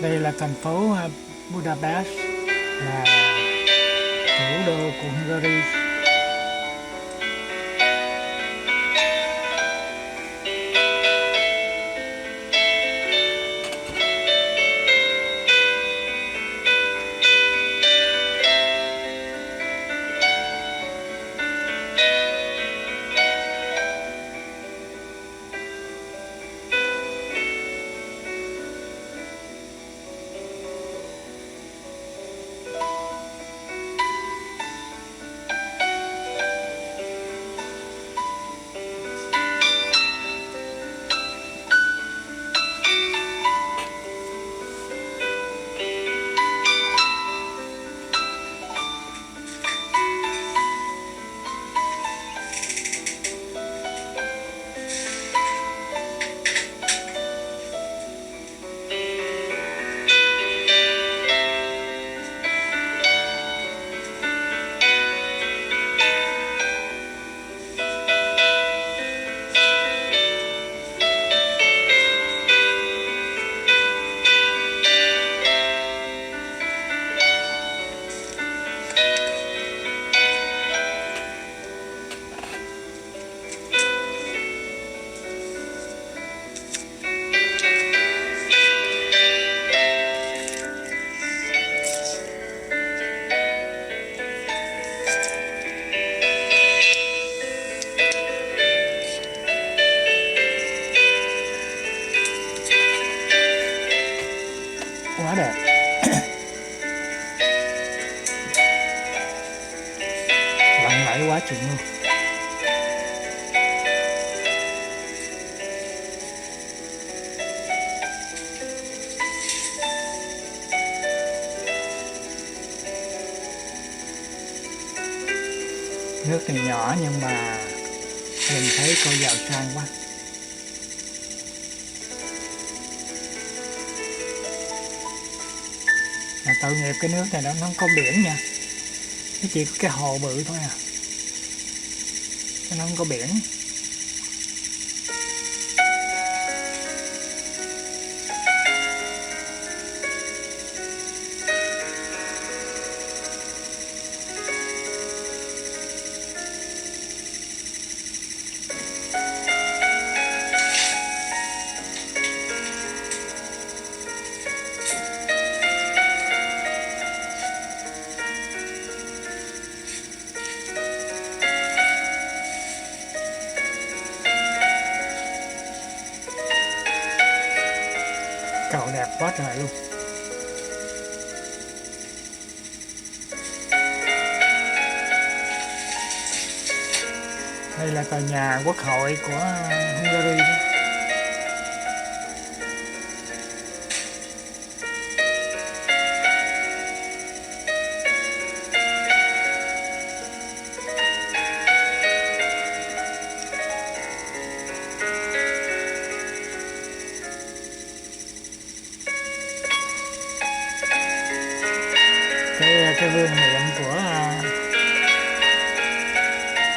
Đây là thành phố Budapest, là thủ đô của Hungary. Quá đẹp. Lặng lẽ quá chừng luôn. Nước thì nhỏ nhưng mà nhìn thấy cô giàu sang quá. Tội nghiệp cái nước này nó không có biển nha, nó chỉ có cái hồ bự thôi à, nó không có biển. Cầu đẹp quá trời luôn. Đây là tòa nhà quốc hội của Hungary đó. Cái vương miện của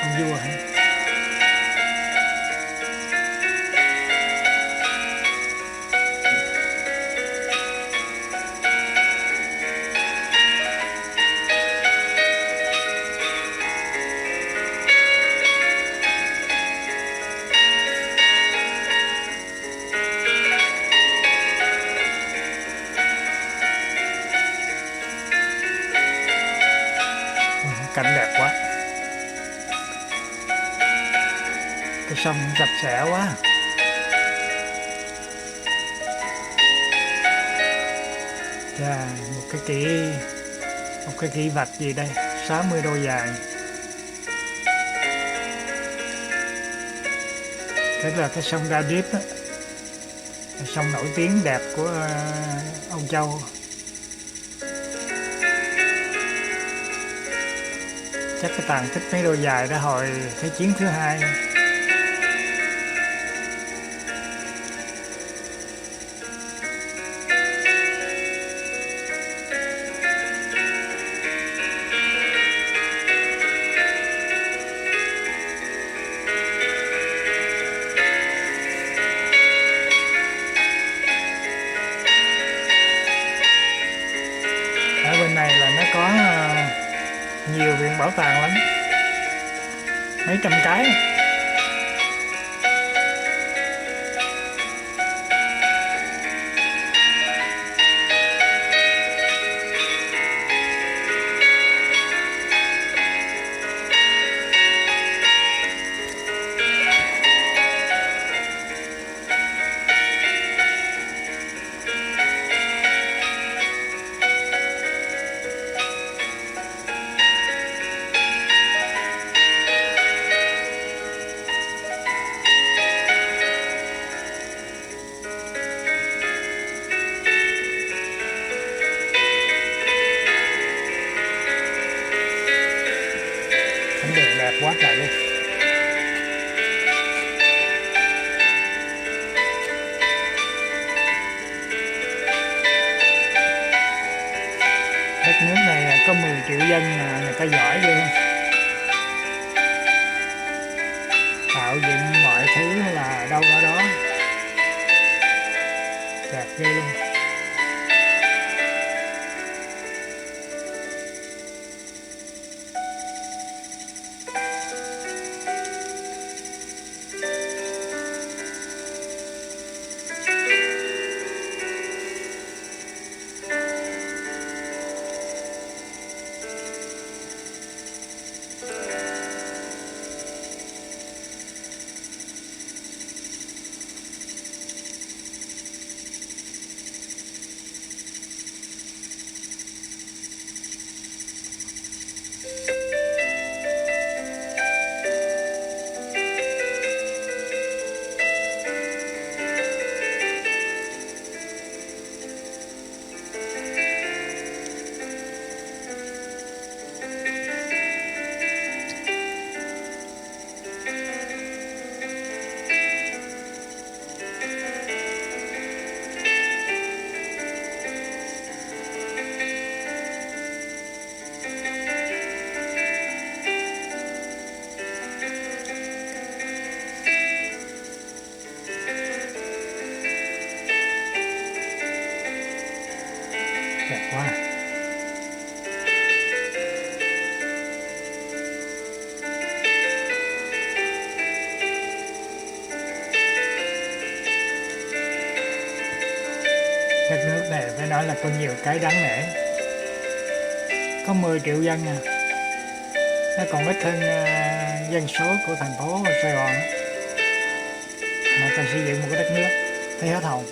ông vua hả? Cảnh đẹp quá. Cái sông sạch sẽ quá. Chà, một cái kỷ vật gì đây, 60 đô dài. Tức là cái sông Danube á, sông nổi tiếng đẹp của Âu Châu. Chắc cái tàn tích mấy đôi giày đó hồi Thế chiến thứ hai. bảo tàng lắm, mấy trăm cái. Cảnh đường đẹp quá trời luôn. Đất nước này có 10 triệu dân mà người ta giỏi ghê. Tạo dựng mọi thứ là đâu ở đó. Đẹp ghê luôn. Đẹp quá. Đất nước này phải nói là có nhiều cái đáng nể. Có 10 triệu dân à. Nó còn ít hơn dân số của thành phố Sài Gòn. Mà ta xây dựng một cái đất nước thấy hết hồn.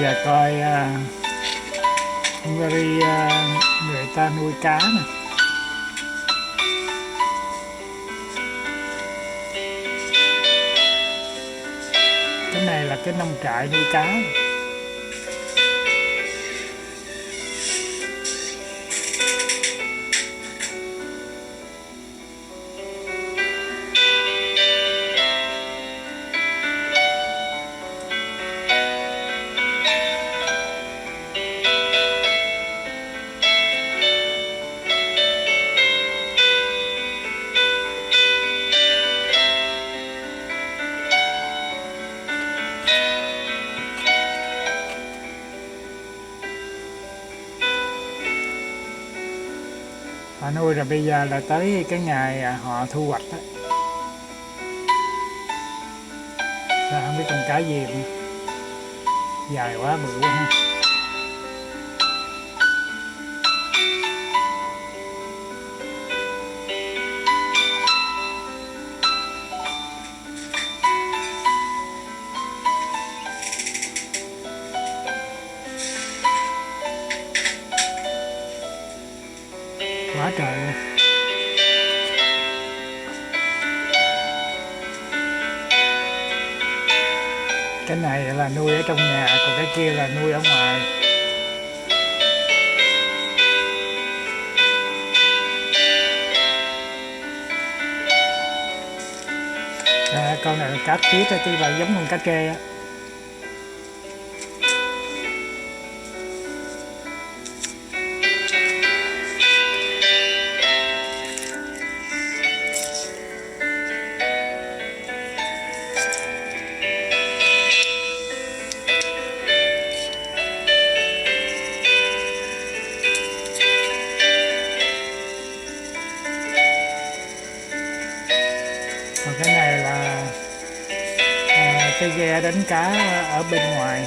giờ coi Hungary người ta nuôi cá nè. Cái này là cái nông trại nuôi cá. Họ nuôi rồi bây giờ là tới cái ngày họ thu hoạch đó. Sao không biết con cá gì nữa. Dài quá, bự quá ha. Quá trời luôn. Cái này là nuôi ở trong nhà, còn cái kia là nuôi ở ngoài. Con này là cá tiết á, chứ là giống con cá trê á. Còn cái này là cái ghe đánh cá ở bên ngoài.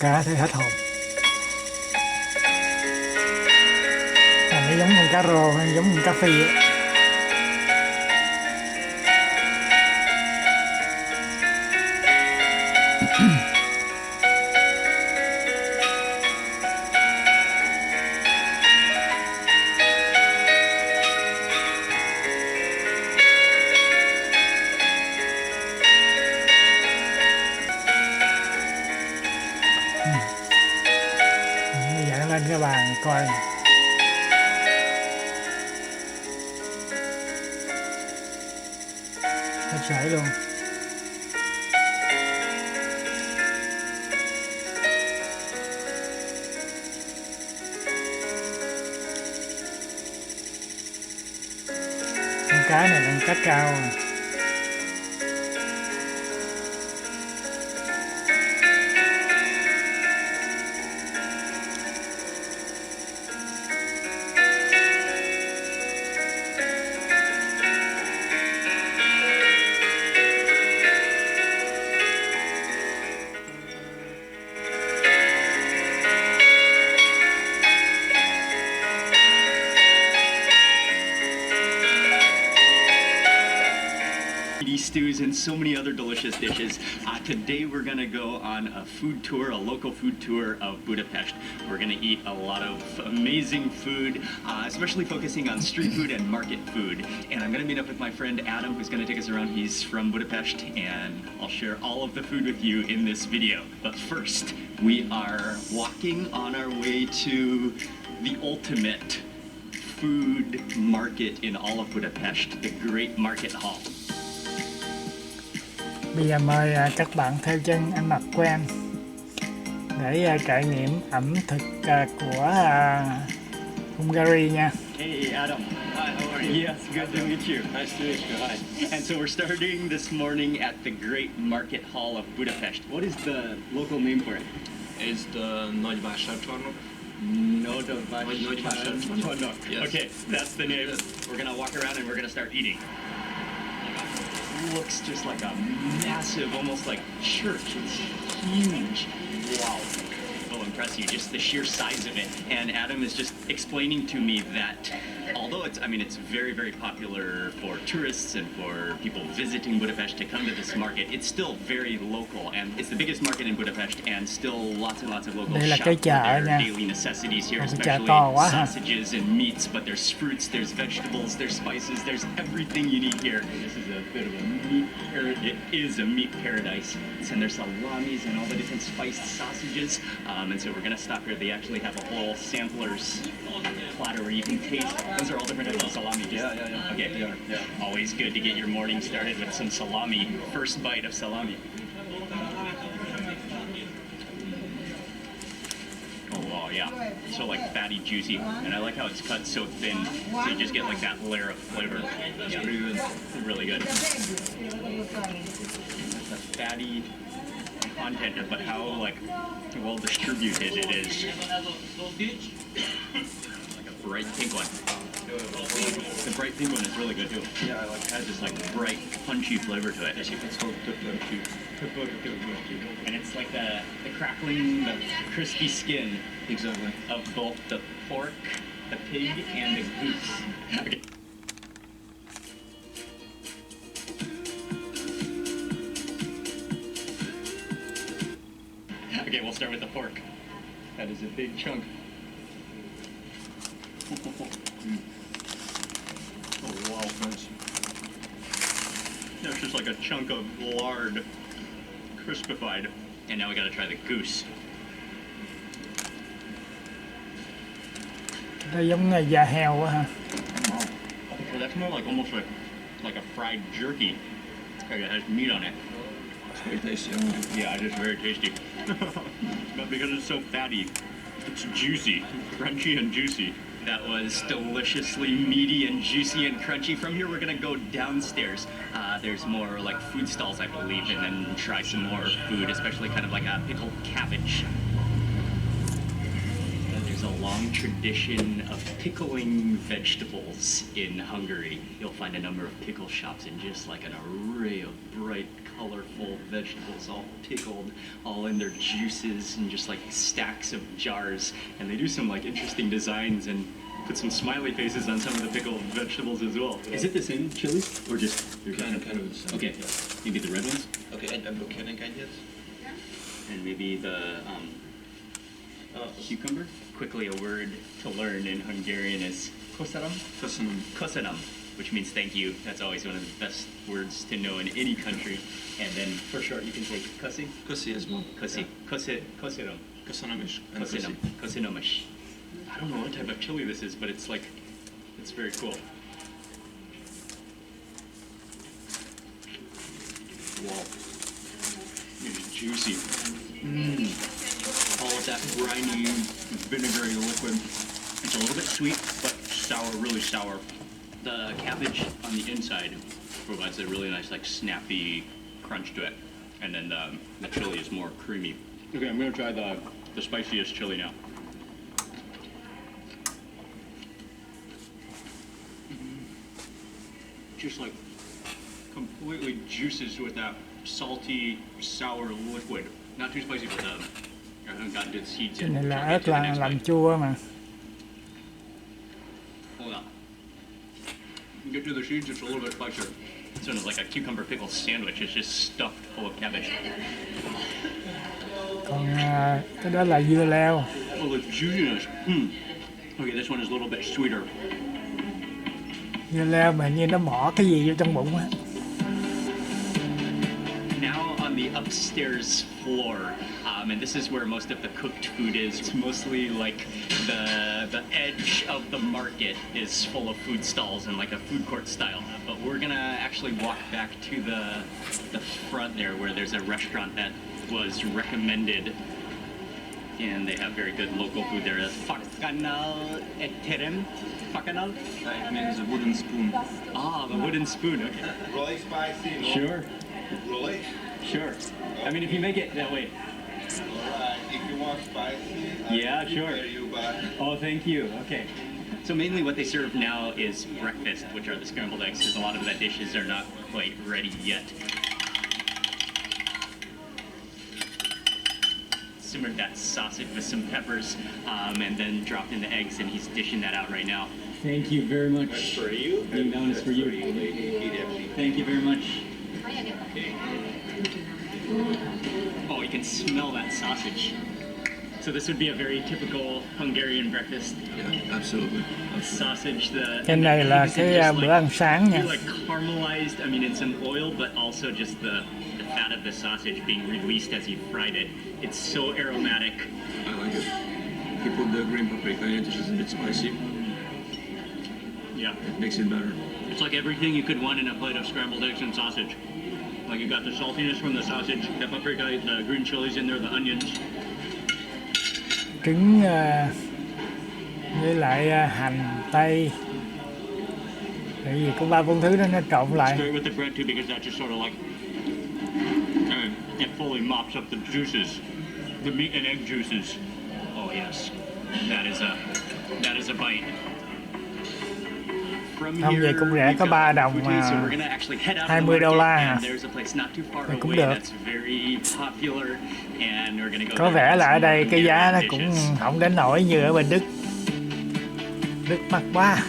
Cá thấy hết hồn. Nó giống con cá rô hay giống con cá phi á. Lên cái bàn coi nè. Hết sảy luôn. Con cá này là cá trao à. Stews and so many other delicious dishes. Today we're going to go on a food tour, a local food tour of Budapest. We're going to eat a lot of amazing food, especially focusing on street food and market food. And I'm going to meet up with my friend Adam, who's going to take us around. He's from Budapest, and I'll share all of the food with you in this video. But first, we are walking on our way to the ultimate food market in all of Budapest, the Great Market Hall. Bây giờ mời các bạn theo chân ăn mặc QUANH để trải nghiệm ẩm thực của Hungary nha. Hey Adam. Hi, how are you? Yes, good to meet you. Nice to meet you. Hi. And so we're starting this morning at the Great Market Hall of Budapest. What is the local name for it? It's the Nagy Vásárcsarnok. Nagy Vásárcsarnok. Yes. Okay, that's the name. We're gonna walk around and we're gonna start eating. Looks just like a massive, almost like church. It's huge. Wow. Will impress you, just the sheer size of it. And Adam is just explaining to me that although it's very, very popular for tourists and for people visiting Budapest to come to this market, it's still very local, and it's the biggest market in Budapest, and still lots and lots of locals Đây là shop cái for chợ their nha. daily necessities here, Một cái chợ especially to quá ha. sausages and meats, but there's fruits, there's vegetables, there's spices, there's everything you need here. This is a bit of a meat paradise. It is a meat paradise. And there's salamis and all the different spiced sausages. And so we're gonna stop here. They actually have a whole sampler's platter where you can taste. Those are all different types of salami. Yeah. Okay. Yeah. Always good to get your morning started with some salami. First bite of salami. Oh, wow, yeah. So like fatty, juicy. And I like how it's cut so thin, so you just get like that layer of flavor. That's pretty good. Really good. The fatty content, but how like well distributed it is. Like a bright pink one. The bright pink one is really good too. Yeah, I like It has this like bright, punchy flavor to it. And it's like the crackling, the crispy skin Exactly. of both the pork, the pig, and the goose. Okay. Okay, we'll start with the pork. That is a big chunk. Oh wow, Nice. that's just like a chunk of lard, crispified. And now we gotta try the goose. Nó giống da heo quá ha. So that's more like almost like a fried jerky. Like it has meat on it. It's very tasty. Yeah, it is very tasty. But because it's so fatty, it's juicy, crunchy and juicy. That was deliciously meaty and juicy and crunchy. From here, we're gonna go downstairs. There's more like food stalls, I believe, and then try some more food, especially kind of like a pickled cabbage. There's a long tradition of pickling vegetables in Hungary. You'll find a number of pickle shops and just like an array of bright, colorful vegetables, all pickled, all in their juices, and just like stacks of jars. And they do some like interesting designs and put some smiley faces on some of the pickled vegetables as well. Is it the same chilies or just Kind of the same. Okay, maybe the red ones, Okay, and I'm looking at it. and maybe the cucumber. Quickly, a word to learn in Hungarian is köszönöm. Köszönöm, which means thank you. That's always one of the best words to know in any country. And then for short, you can say köszi. Köszi is one. Köszi. Köszönöm. Köszönöm is. Köszönöm. Köszönöm is. I don't know what type of chili this is, but it's very cool. Wow. It's juicy. All of that briny, vinegary liquid. It's a little bit sweet, but sour, really sour. The cabbage on the inside provides a really nice, like, snappy crunch to it. And then the chili is more creamy. Okay, I'm gonna try the spiciest chili now. Just like completely juices with that salty, sour liquid. Not too spicy, but I haven't gotten to the seeds Cái yet. này là So I'll get ớt to the là next làm bite. chua mà. Hold on. Get to the seeds, it's a little bit spicier. It's sort of like a cucumber pickle sandwich. It's just stuffed full of cabbage. Còn cái đó là dưa leo. Oh, the juiciness. Okay, this one is a little bit sweeter. Dưa leo mà như nó bỏ cái gì vô trong bụng á. Now on the upstairs floor, and this is where most of the cooked food is. It's mostly like the edge of the market is full of food stalls and like a food court style. But we're gonna actually walk back to the front there where there's a restaurant that was recommended, and they have very good local food there. Fakanal eterem. Fakanal? It means a wooden spoon. Ah, the wooden spoon. Okay. Really spicy? No? Sure. Really? Sure. I mean, if you make it that way. Alright, if you want spicy, Yeah, I'll sure. prepare you, but Oh, thank you. Okay. So mainly what they serve now is breakfast, which are the scrambled eggs, because a lot of the dishes are not quite ready yet. Simmered that sausage with some peppers, and then dropped in the eggs, and he's dishing that out right now. Thank you very much. that's for you. That is for you. Lady. Thank you very much. Oh, you can smell that sausage. So this would be a very typical Hungarian breakfast. Yeah, absolutely. Sausage, Cái này là cái bữa ăn sáng nha. like caramelized, I mean it's an oil, but also just the fat of the sausage being released as you fried it. It's so aromatic. I like it. He put the green paprika in it, which is a bit spicy. Yeah. It makes it better. It's like everything you could want in a plate of scrambled eggs and sausage. Like you got the saltiness from the sausage, the paprika, the green chilies in there, the onions. Trứng với lại hành tây, tại vì có 3-4 thứ đó nó trộn It's lại. great with the bread too because that just sort of like it fully mops up the juices, the meat and egg juices. Oh yes, that is a bite. From Không, vậy cũng rẻ, we've có got 3 food đồng today, so mà we're gonna actually head out to the $20 market, hả? and there's a place not too far Thì cũng away được. that's very popular, and we're gonna go Có there vẻ and là ở some đây cái giá nó Hungarian cũng dishes. không đến nỗi như ở bên Đức. Đức mắc quá.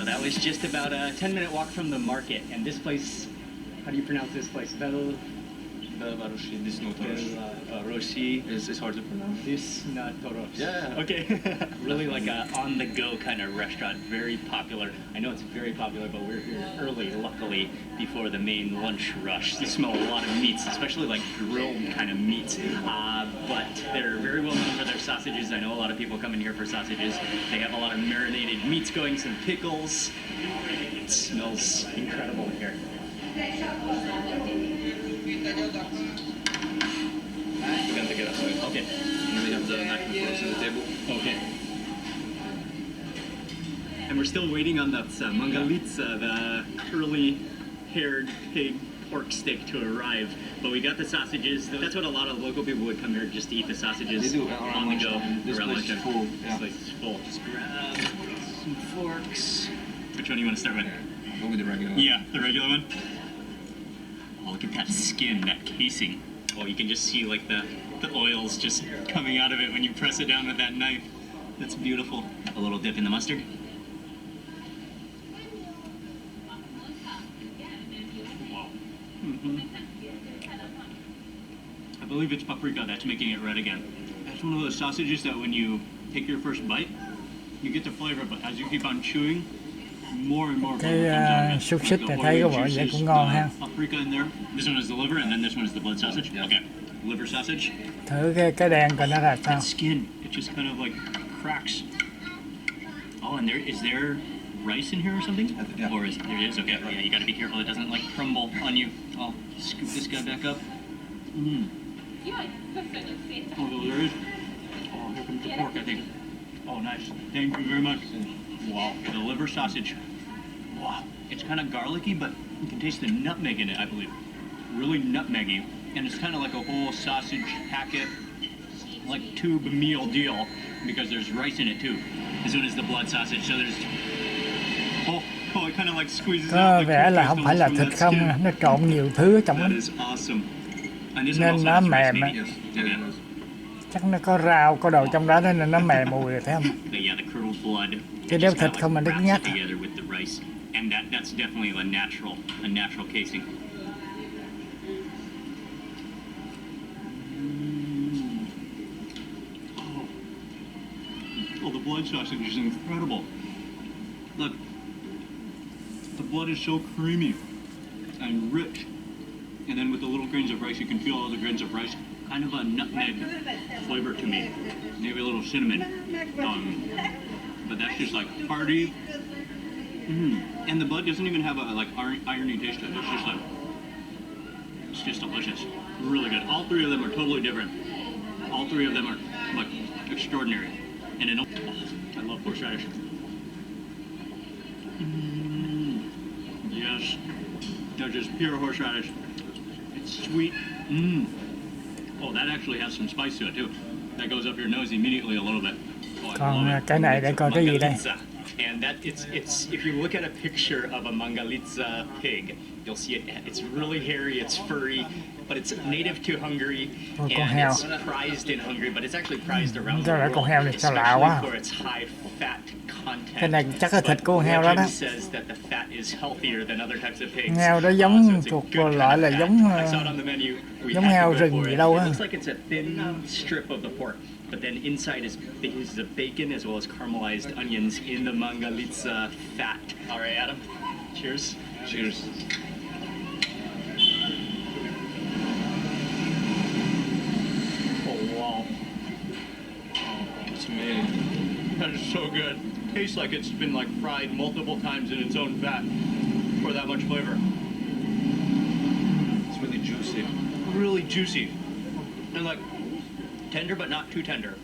That was just about a 10-minute walk from the market, and this place, how do you pronounce this place? Belvarosi, this no Roshi. It's hard to pronounce. This not Toros. Yeah. Okay. Really like a on-the-go kind of restaurant. Very popular. I know it's very popular, but we're here early, luckily, before the main lunch rush. You smell a lot of meats, especially like grilled kind of meats. But they're very well known for their sausages. I know a lot of people come in here for sausages. They have a lot of marinated meats going, some pickles. It smells incredible in here. We can take it outside. Okay. And we have the knife and forks on the table. Okay. And we're still waiting on that mangalitsa, the curly-haired pig pork steak to arrive. But we got the sausages. That's what a lot of local people would come here just to eat the sausages They do, on the go. This Around place is lunchtime. full. This Yeah. place is full. Just grab some forks. Which one do you want to start with? Go with the regular one. Yeah, the regular one. Oh, look at that skin, that casing. Oh, you can just see like the oils just coming out of it when you press it down with that knife. That's beautiful. A little dip in the mustard. Wow. I believe it's paprika that's making it red again. That's one of those sausages that when you take your first bite, you get the flavor, but as you keep on chewing, more and more Cái flavor comes out of it. xúc xích The này thấy oily có vẻ vậy juices, cũng ngon the ha. Paprika in there. This one is the liver, and then this one is the blood sausage. Yeah. Okay, liver sausage. Thử cái đen coi nó ra sao. That skin, it just kind of like cracks. Oh, and is there rice in here or something? Yeah. Or there it is? Okay, yeah, you gotta be careful it doesn't like crumble on you. I'll scoop this guy back up. Oh, there is. Oh, here comes the pork, I think. Oh, nice. Thank you very much. Wow, the liver sausage. Wow, it's kind of garlicky, but you can taste the nutmeg in it, I believe. Really nutmeggy. And it's kind of like a whole sausage packet, like tube meal deal, because there's rice in it too. This one is the blood sausage, so there's... Oh, it kind of like squeezes Có out the vẻ là toothpaste không phải là almost from thịt that không, skin. nó trộn nhiều thứ ở trong That đó. is awesome. And this one Nên also nó has rice, mềm á. maybe. Yes. Yeah. Yeah. Chắc nó có rau, có đồ trong đó nên nó mềm mùi rồi thấy không? But yeah, the curdled blood. Cái it đéo just kinda thịt không mà nó wraps ngắt. it together with the rice, and that's definitely a natural casing. blood sausage is incredible. Look, the blood is so creamy and rich. And then with the little grains of rice, you can feel all the grains of rice. Kind of a nutmeg flavor to me. Maybe a little cinnamon. But that's just like hearty. And the blood doesn't even have a like irony taste to it. It's just delicious. Really good. All three of them are totally different. All three of them are like extraordinary. And I love horseradish. Yes. They're just pure horseradish. It's sweet. Oh, that actually has some spice to it too. That goes up your nose immediately a little bit. Oh, I Còn love it. cái này để coi cái gì đây. And that it's if you look at a picture of a mangalitsa pig, you'll see it's really hairy, it's furry, but it's native to Hungary con and heo. it's prized in Hungary, but it's actually prized around the Cái này world, con heo này sao lạ especially quá. for its high fat content. Cái này chắc là thịt của con heo đó Legend đó. says that the fat is healthier than other types of pigs. Heo đó So giống it's a thuộc good loại kind là of giống fat. I saw it on the menu. We giống had to heo go rừng for gì it. đâu It á. looks like it's a thin strip of the pork, but then inside is the bacon as well as caramelized onions in the mangalitsa fat. All right, Adam. Cheers. Cheers. Oh wow. It's amazing. That is so good. Tastes like it's been like fried multiple times in its own fat for that much flavor. It's really juicy. Really juicy. And like tender but not too tender.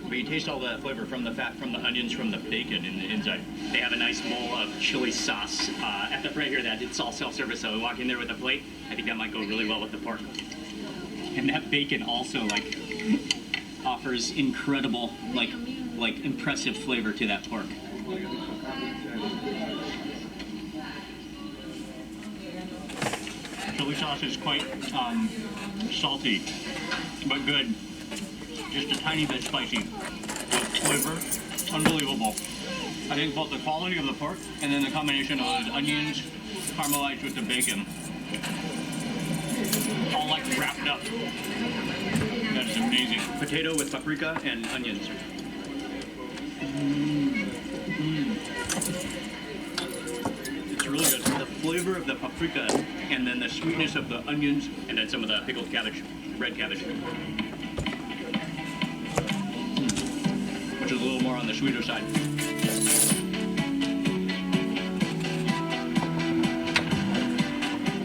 But you taste all the flavor from the fat, from the onions, from the bacon in the inside. They have a nice bowl of chili sauce at the front here that it's all self-service, so we walk in there with a plate. I think that might go really well with the pork. And that bacon also like offers incredible, like impressive flavor to that pork. Chili sauce is quite salty, but good. Just a tiny bit spicy. The flavor, unbelievable. I think both the quality of the pork and then the combination of those onions caramelized with the bacon, all like wrapped up. That is amazing. Potato with paprika and onions. It's really good. The flavor of the paprika and then the sweetness of the onions and then some of the pickled cabbage, red cabbage. Which is a little more on the sweeter side.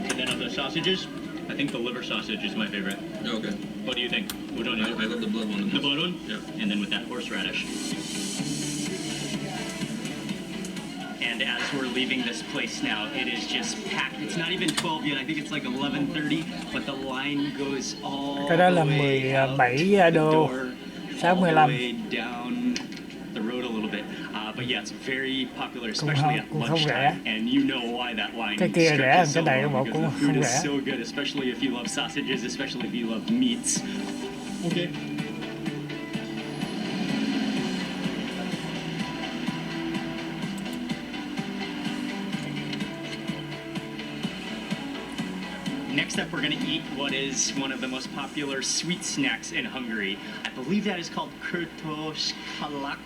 And then of the sausages, I think the liver sausage is my favorite. Okay. What do you think? Which one? I love the blood one. The blood one? Yeah. And then with that horseradish. And as we're leaving this place now, it is just packed. It's not even 12 yet. I think it's like 11:30, but the line goes all Cái đó là the way out 17 the đô, door, all the 65. way down the road a little bit. But yeah, it's very popular, especially at cũng không lunchtime. rẻ. And you know why that line Cái kia rẻ hơn stretches cái so này, long, bộ because cũng the không food is rẻ. so good, especially if you love sausages, especially if you love meats. Okay. Next up, we're going to eat what is one of the most popular sweet snacks in Hungary. I believe that is called kurtoshkalach,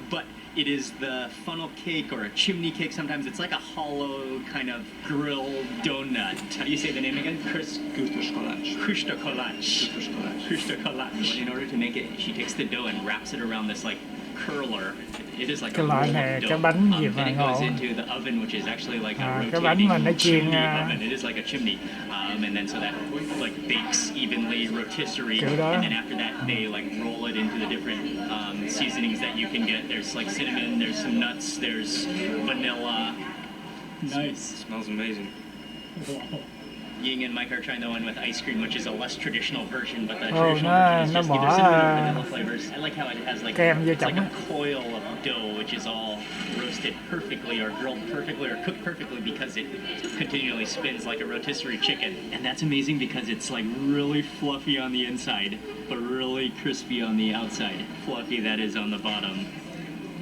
but it is the funnel cake or a chimney cake. Sometimes it's like a hollow kind of grilled donut. How do you say the name again? Kurtoshkalach. Kurtoshkalach. In order to make it, she takes the dough and wraps it around this like curler. It is like Cái a loại roll này of cái dough. bánh gì Then mà it goes ngon. into the oven, which is actually like a Cái bánh mà rotating nó chiên, chimney oven. It is like a chimney, and then so that like bakes evenly, rotisserie, Kiểu đó. and then after that they like roll it into the different seasonings that you can get. There's like cinnamon, there's some nuts, there's vanilla. Nice. Smells amazing. Ying and Mike are trying the one with ice cream, which is a less traditional version, but the Oh, traditional version is nó just either bỏ, cinnamon or vanilla flavors. I like how it has like kem vô it's like trong a coil of dough, which is all roasted perfectly or grilled perfectly or cooked perfectly because it continually spins like a rotisserie chicken. And that's amazing because it's like really fluffy on the inside, but really crispy on the outside. Fluffy that is on the bottom,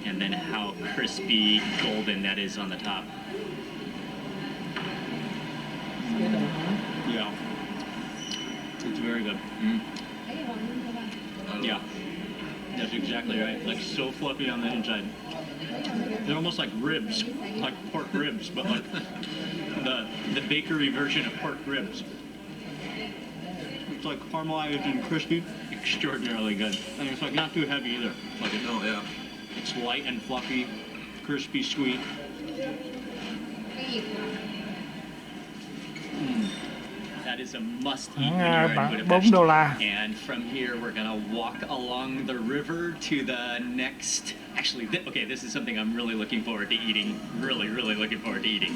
and then how crispy golden that is on the top. Yeah. It's very good. Yeah. That's exactly right. Like so fluffy on the inside. They're almost like ribs, like pork ribs, but like the bakery version of pork ribs. It's like caramelized and crispy, extraordinarily good. And it's like not too heavy either. Like No, yeah. it's light and fluffy, crispy, sweet. That is a must-eat when you're in $4. Budapest. And from here, we're gonna walk along the river to the next. Actually, okay, this is something I'm really looking forward to eating. Really, really looking forward to eating.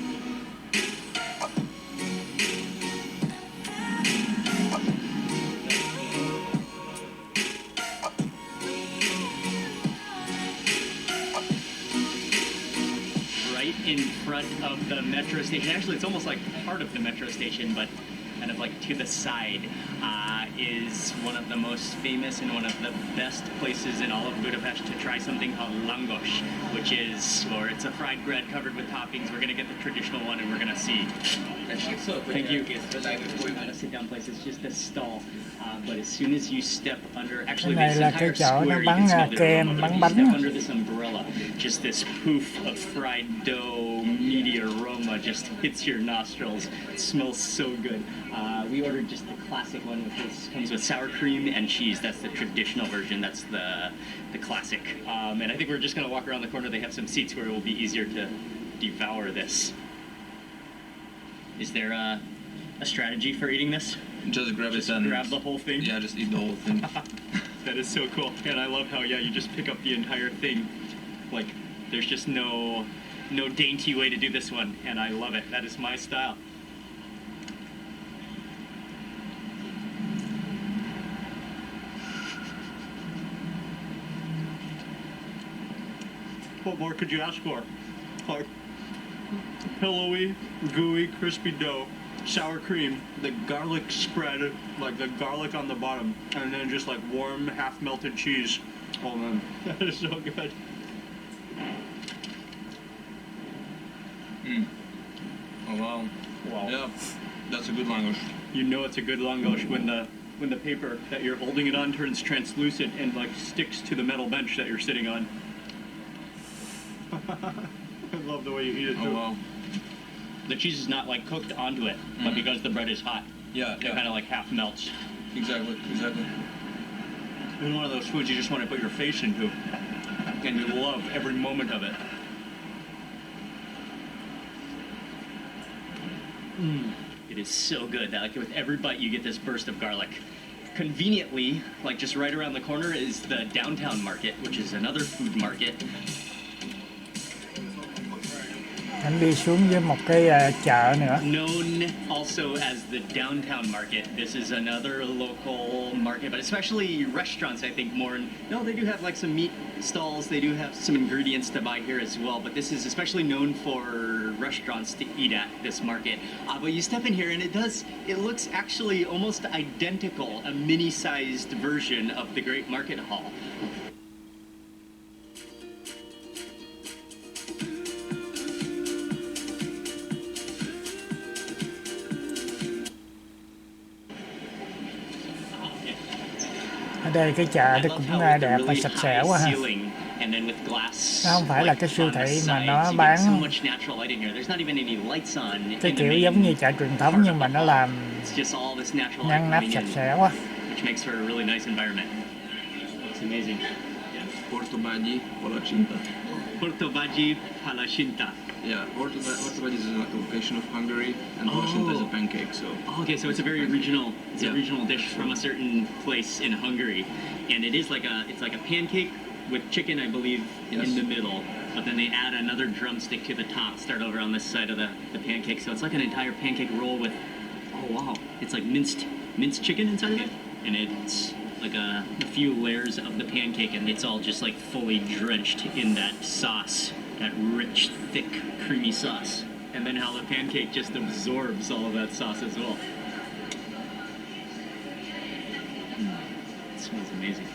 Right in front of the metro station. Actually, it's almost like part of the metro station, but kind of like to the side, is one of the most famous and one of the best places in all of Budapest to try something called langos, which is, or it's a fried bread covered with toppings. We're gonna get the traditional one and we're gonna see. Thank you. A sit-down place. It's just a stall. But as soon as you step under, actually Cái này this là entire cái chỗ nó square, you bán can smell the kem, aroma. bán But if bánh. you step under this umbrella, just this poof of fried dough, meaty aroma just hits your nostrils. It smells so good. We ordered just the classic one, which comes with sour cream and cheese. That's the traditional version. That's the classic. And I think we're just gonna walk around the corner. They have some seats where it will be easier to devour this. Is there a strategy for eating this? Just grab Just it and grab the whole thing? Yeah, just eat the whole thing. That is so cool. And I love how, yeah, you just pick up the entire thing. Like, there's just no dainty way to do this one. And I love it. That is my style. What more could you ask for? Like, pillowy, gooey, crispy dough, sour cream, the garlic spread, like the garlic on the bottom, and then just like warm, half-melted cheese. Oh man, that is so good. Oh wow. Wow. Yeah, that's a good language. You know it's a good langos when the paper that you're holding it on turns translucent and like sticks to the metal bench that you're sitting on. I love the way you eat it too. Oh wow. The cheese is not like cooked onto it, but because the bread is hot, Yeah, it kind of like half melts. Exactly. It's one of those foods you just want to put your face into, and you love every moment of it. It is so good that like with every bite you get this burst of garlic. Conveniently, like just right around the corner is the downtown market, which is another food market. Anh đi xuống với một cái chợ nữa. Known also as the downtown market. This is another local market, but especially restaurants, I think more. No, they do have like some meat stalls. They do have some ingredients to buy here as well, but this is especially known for restaurants to eat at this market. But you step in here and it looks actually almost identical, a mini-sized version of the Great Market Hall. Ở đây cái chợ nó cũng đẹp và sạch sẽ quá ha. Nó không phải là cái siêu thị mà nó bán cái kiểu giống như chợ truyền thống, nhưng mà nó làm ngăn nắp sạch sẽ quá. Ortobagi palacinta. Ortobagi palacinta. Yeah, Ortobagi is a location of Hungary, and palacinta is a pancake. So. Okay, so it's a very regional. It's a regional dish from a certain place in Hungary, and it is like a pancake with chicken, I believe, in the middle. But then they add another drumstick to the top. Start over on this side of the pancake, so it's like an entire pancake roll with. Oh wow! It's like minced chicken inside of it, and it's like a few layers of the pancake, and it's all just like fully drenched in that sauce, that rich, thick, creamy sauce. And then how the pancake just absorbs all of that sauce as well. It smells amazing.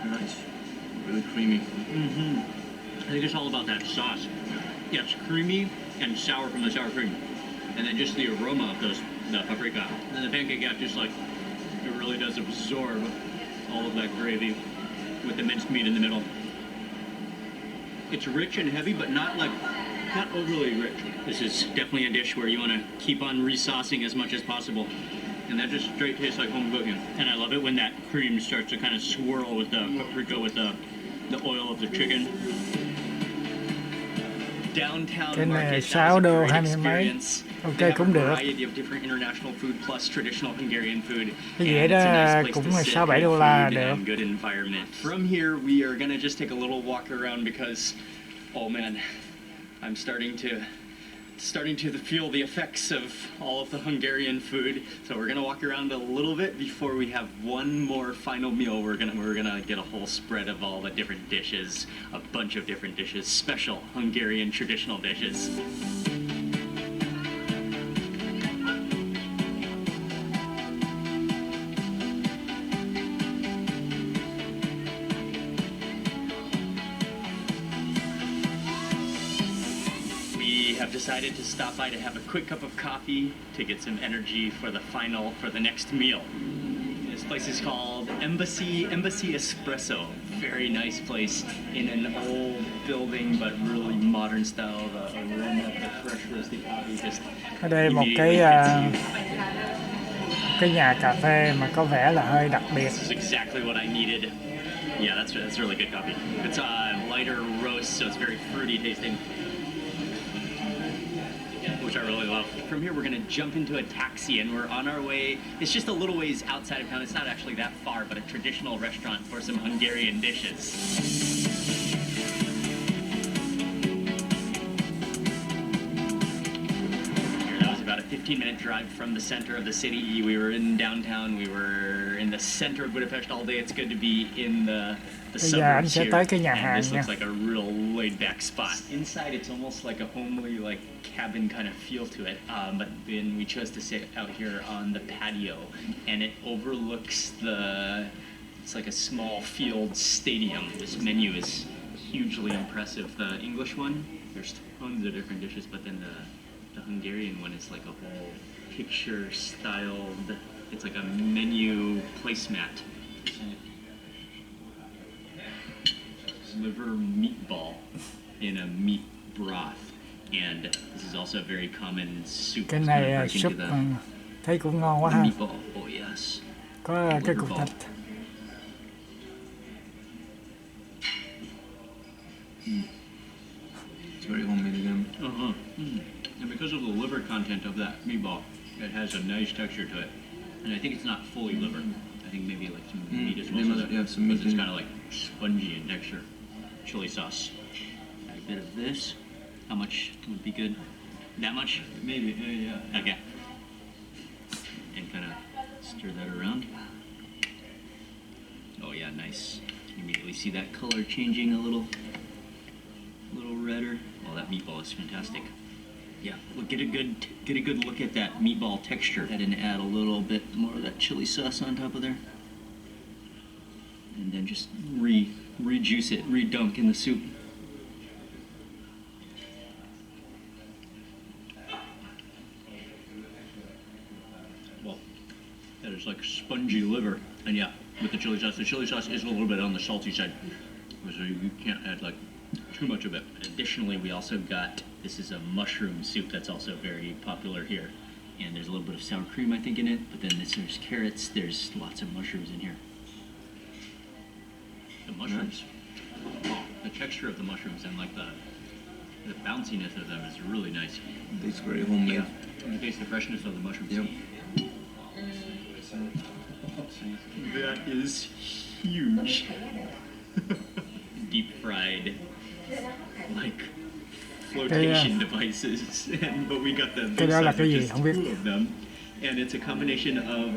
Nice, really creamy. I think it's all about that sauce. Yeah, it's creamy and sour from the sour cream. and then just the aroma of the paprika. And the pancake got just like, it really does absorb all of that gravy with the minced meat in the middle. It's rich and heavy, but not overly rich. This is definitely a dish where you want to keep on resaucing as much as possible. And that just straight tastes like home cooking. And I love it when that cream starts to kind of swirl with the paprika, with the oil of the chicken. Downtown Cái này market, 6 that was đô a great 20 mấy. experience. Ok, They have cũng a được. variety of different international food plus traditional Hungarian food. Cái dĩa And đó it's a nice place cũng to là sit, 6-7 good đô la food, được. and good environment. From here, we are gonna just take a little walk around because, oh man, I'm starting to feel the effects of all of the Hungarian food. So we're gonna walk around a little bit before we have one more final meal. We're gonna get a whole spread of all the different dishes, a bunch of different dishes, special Hungarian traditional dishes. Have decided to stop by to have a quick cup of coffee to get some energy for the next meal. This place is called Embassy Espresso. Very nice place in an old building, but really modern style. The aroma of the fresh roasted coffee just Ở đây một immediately hits you. cái nhà cà phê mà có vẻ là hơi đặc biệt. This is exactly what I needed. Yeah, that's really good coffee. It's a lighter roast, so it's very fruity tasting, which I really love. From here, we're going to jump into a taxi, and we're on our way. It's just a little ways outside of town. It's not actually that far, but a traditional restaurant for some Hungarian dishes. That was about a 15-minute drive from the center of the city. We were in downtown. We were in the center of Budapest all day. It's good to be in the Bây giờ anh suburbs sẽ here. tới cái nhà And hàng this nha. looks like a real laid-back spot. Inside, it's almost like a homely, like cabin kind of feel to it. But then we chose to sit out here on the patio, and it overlooks it's like a small field stadium. This menu is hugely impressive. The English one, there's tons of different dishes, but then the Hungarian one is like a whole picture-styled. It's like a menu placemat. Liver meatball in a meat broth, and this is also a very common soup. Cái It's này gonna break súp into thấy cũng ngon quá the ha. meatball. Oh yes. Có cái liver cục ball. thịt. It's very homemade again. And because of the liver content of that meatball, it has a nice texture to it. And I think it's not fully liver. I think maybe like some meat as well. They must have some meat It's in kind of like spongy in texture. Chili sauce. Add a bit of this. How much would be good? That much? Maybe, yeah. Okay. And kind of stir that around. Oh yeah, nice. You immediately see that color changing a little redder. Oh, that meatball is fantastic. Yeah, well, get a good look at that meatball texture. And add a little bit more of that chili sauce on top of there. And then just rejuice it, redunk in the soup. Well, that is like spongy liver. And yeah, with the chili sauce. The chili sauce is a little bit on the salty side, so you can't add like too much of it. Additionally, we also got, this is a mushroom soup that's also very popular here. And there's a little bit of sour cream, I think, in it. But then there's carrots. There's lots of mushrooms in here. The mushrooms, the texture of the mushrooms and like the bounciness of them is really nice. It's very homemade. Yeah, and you taste the freshness of the mushrooms. Yep. That is huge. Deep fried, like flotation devices, but we got the Cái big đó là size, cái which gì is không biết. 2 of them, and it's a combination of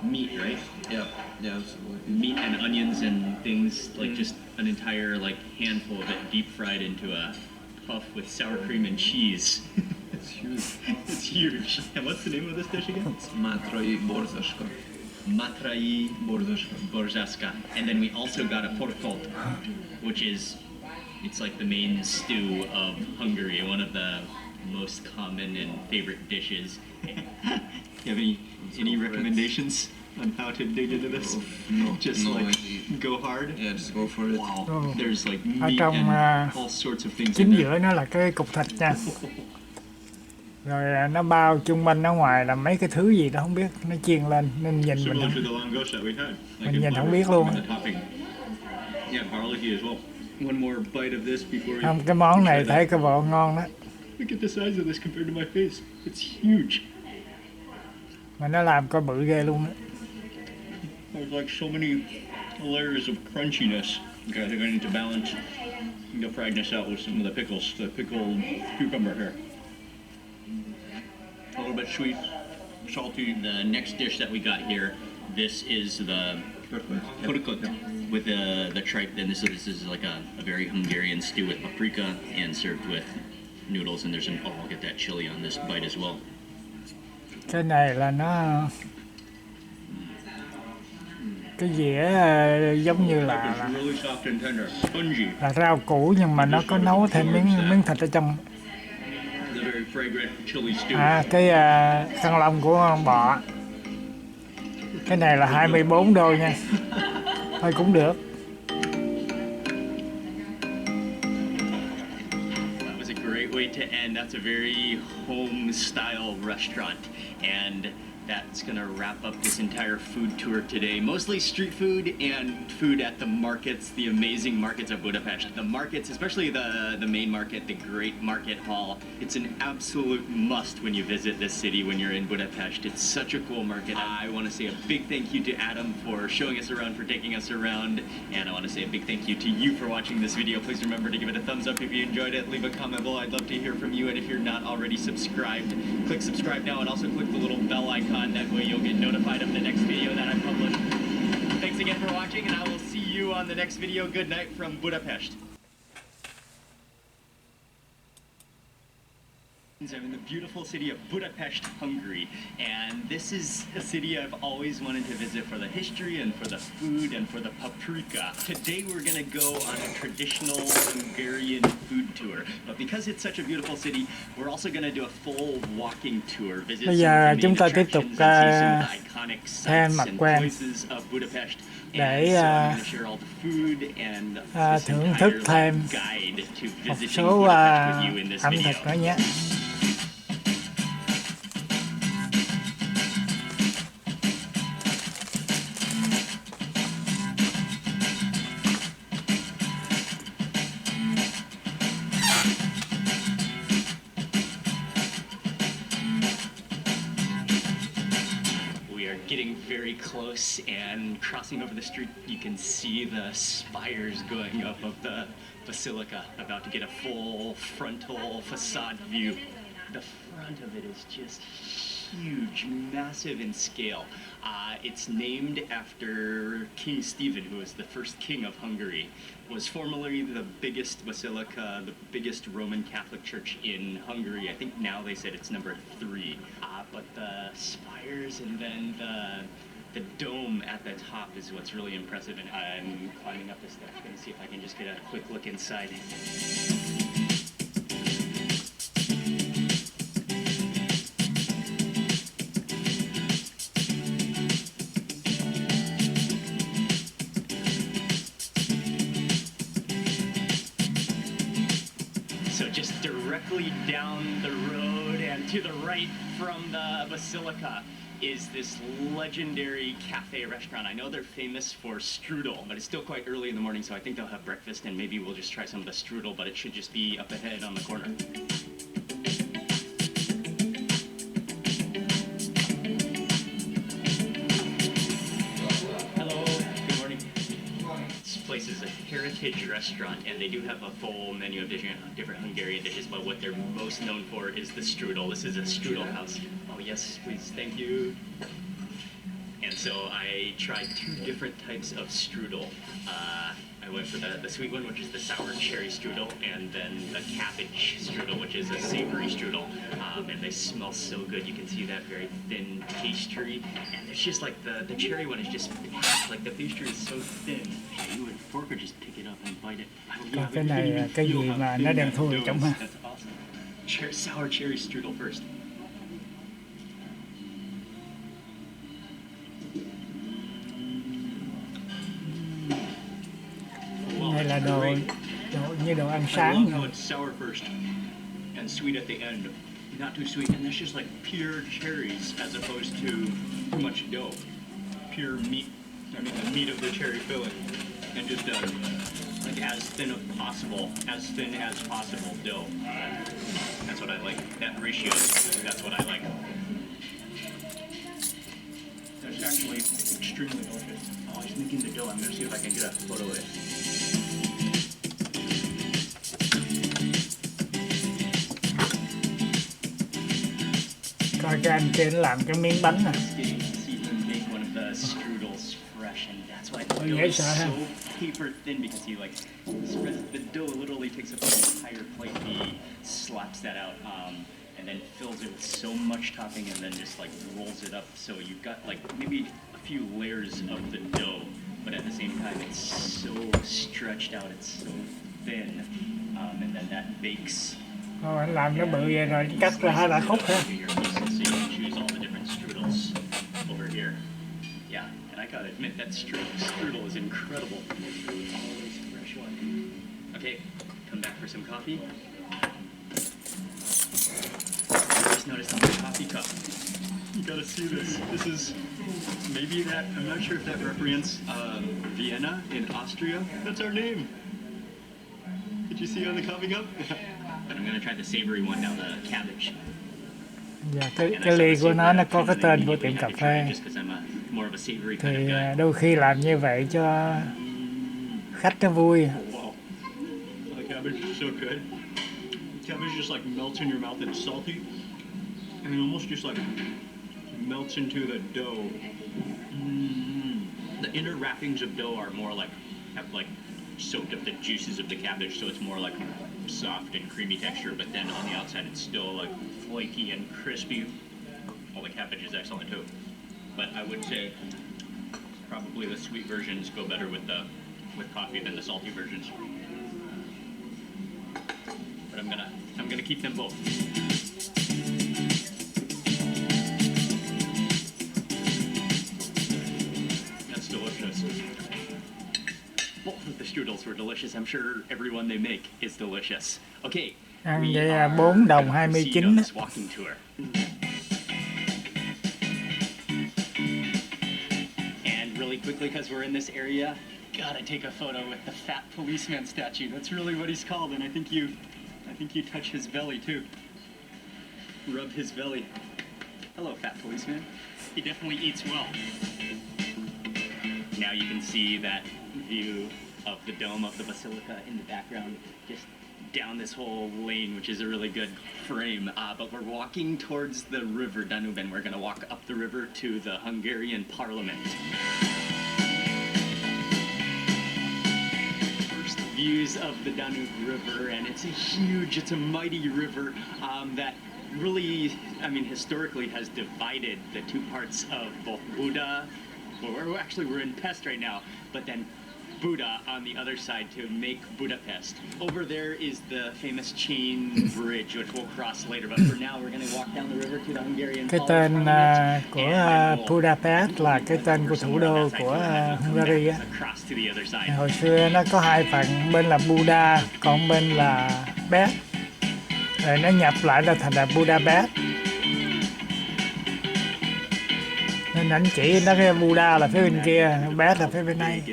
meat, right? Yeah, absolutely. Meat and onions and things, like just an entire like handful of it deep fried into a puff with sour cream and cheese. It's huge. It's huge. And what's the name of this dish again? It's matrai borzaska. Matrai borzaska. And then we also got a portkult, which is, it's like the main stew of Hungary, one of the most common and favorite dishes. You have any recommendations on how to dig into this? Just like go hard? Yeah, just go for it. Wow. There's like Ở meat trong and all sorts of things in chính there. giữa nó là cái cục thịt nha. Rồi nó bao chung quanh ở ngoài là mấy cái thứ gì đó không biết, nó chiên lên nên nhìn mình Similar to the langosh that we had. mình nhìn không biết luôn. Yeah, garlicky as well. One more bite of this before Không, cái món này thấy cái bộ ngon đó. Look at the size of this compared to my face. It's huge. Mà nó làm coi bự ghê luôn đó. There's like so many layers of crunchiness. Okay, I think I need to balance the friedness out with some of the pickles, the pickled cucumber here. A little bit sweet, salty. The next dish that we got here, this is the kurkut with the tripe. Then this is like a very Hungarian stew with paprika and served with noodles. And there's an I'll get that chili on this bite as well. Cái này là nó cái dĩa giống như là Really soft and tender, spongy. là rau củ nhưng mà nó có nấu thêm miếng thịt ở trong. The very fragrant chili stew. Cái khăn lông của bò. Cái này là 24 đô nha. Thôi cũng được. That was a great way to end. That's a very home-style restaurant, and that's going to wrap up this entire food tour today. Mostly street food and food at the markets, the amazing markets of Budapest. The markets, especially the main market, the great market hall. It's an absolute must when you visit this city when you're in Budapest. It's such a cool market. I want to say a big thank you to Adam for showing us around, for taking us around, and I want to say a big thank you to you for watching this video. Please remember to give it a thumbs up if you enjoyed it. Leave a comment below. I'd love to hear from you, and if you're not already subscribed, click subscribe now and also click the little bell icon. That way you'll get notified of the next video that I publish. Thanks again for watching, and I will see you on the next video. Good night from Budapest. I'm in the beautiful city of Budapest, Hungary, and this is a city I've always wanted to visit for the history and for the food and for the paprika. Today we're going to go on a traditional Hungarian food tour, but because it's such a beautiful city, we're also going to do a full walking tour, visit Bây some giờ of the chúng main ta tiếp tục attractions and see some of the iconic theo sites mặt and quen places of Budapest. để And so I'm going to share all the food and this thưởng thức entire thêm guide to một visiting số Budapest with you in this ẩm video. thực nữa nhé. Getting very close and crossing over the street, you can see the spires going up of the basilica, about to get a full frontal facade view. The front of it is just huge, massive in scale. It's named after King Stephen, who was the first king of Hungary. Was formerly the biggest basilica, the biggest Roman Catholic church in Hungary. I think now they said it's number 3. But the spires and then the dome at the top is what's really impressive. And I'm climbing up the steps, going to see if I can just get a quick look inside. So just directly down the road and to the right from the basilica is this legendary cafe restaurant. I know they're famous for strudel, but it's still quite early in the morning, so I think they'll have breakfast and maybe we'll just try some of the strudel, but it should just be up ahead on the corner. Place is a heritage restaurant, and they do have a full menu of different Hungarian dishes, but what they're most known for is the strudel. This is a strudel house. Oh yes, please, thank you. And so I tried 2 different types of strudel. I went for the sweet one, which is the sour cherry strudel, and then the cabbage strudel, which is a savory strudel. And they smell so good. You can see that very thin pastry. And it's just like the cherry one is just packed, like the pastry is so thin. You would fork or just pick it up and bite it. Còn cái này cái gì mà nó đang thui trong ha. sour cherry strudel first. Này là đồ như đồ ăn I sáng love how rồi. it's sour first and sweet at the end. Not too sweet, and that's just like pure cherries as opposed to too much dough. Pure meat, I mean the meat of the cherry filling, and just like as thin as possible dough. That's what I like. That ratio, that's what I like. That's actually extremely delicious. Oh, he's making the dough. I'm gonna see if I can get a photo of it. Coi cái anh kia nó làm cái miếng bánh nè. Getting to see him make one of the strudels fresh, and that's why the Oh, dough yes, is I have. so paper thin, because he like spreads the dough literally takes up the entire plate. He slaps that out and then fills it with so much topping, and then just like rolls it up. So you've got like maybe a few layers of the dough, but at the same time it's so stretched out, it's so thin, and then that bakes. Thôi anh làm nó bự vậy rồi cắt ra hai ba khúc ha. So you can choose all the different strudels over here. Yeah, and I gotta admit that strudel is incredible. Always fresh one. Okay, come back for some coffee. Just noticed on my coffee cup. You gotta see this. This is maybe that, I'm not sure if that represents Vienna in Austria. That's our name. Did you see on the coffee cup? But I'm gonna try the savory one now, the cabbage. Dạ, cái ly của nó có cái tên của tiệm cà phê. Thì đôi khi làm như vậy cho khách nó vui. Wow. The cabbage is so good. Cabbage just like melts in your mouth. It's salty, and it almost just like melts into the dough. The inner wrappings of dough are more like soaked up the juices of the cabbage, so it's more like soft and creamy texture, but then on the outside it's still like flaky and crispy. Well, the cabbage is excellent too, but I would say probably the sweet versions go better with coffee than the salty versions. But I'm gonna keep them both. That's delicious. Both of the strudels were delicious. I'm sure everyone they make is delicious. Okay, Ăn vậy là 4 đồng 29 á. walking tour. And really quickly, because we're in this area, gotta take a photo with the fat policeman statue. That's really what he's called, and I think you touch his belly too. Rub his belly. Hello, fat policeman. He definitely eats well. Now you can see that view of the dome of the basilica in the background, just down this whole lane, which is a really good frame. But we're walking towards the river Danube, and we're going to walk up the river to the Hungarian parliament. First views of the Danube River, and it's a mighty river that really, I mean, historically has divided the two parts of both Buda. We're in Pest right now, but then Buda on the other side to make Budapest. Over there is the famous chain bridge, which we'll cross later, but for now we're going to walk down the river to the Hungarian Cái tên của Budapest là cái tên của thủ đô của Hungary á. Hồi xưa nó có hai phần, bên là Buda, còn bên là Pest. Rồi nó nhập lại là thành là Budapest. Nên anh chỉ nó cái Buda là phía bên kia, Pest là phía bên này.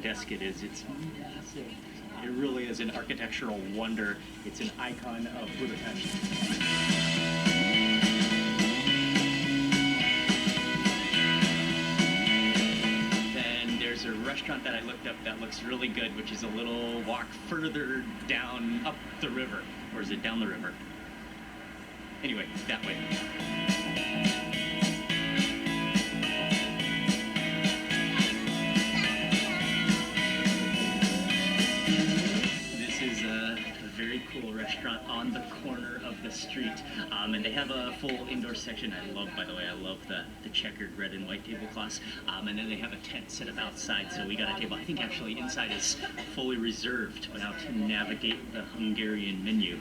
It's massive. It really is an architectural wonder. It's an icon of Budapest. Then there's a restaurant that I looked up that looks really good, which is a little walk further down up the river. Or is it down the river? Anyway, that way. Very cool restaurant on the corner of the street, and they have a full indoor section. I love, by the way, I love the checkered red and white tablecloths, and then they have a tent set up outside, so we got a table. I think actually inside is fully reserved now to navigate the Hungarian menu.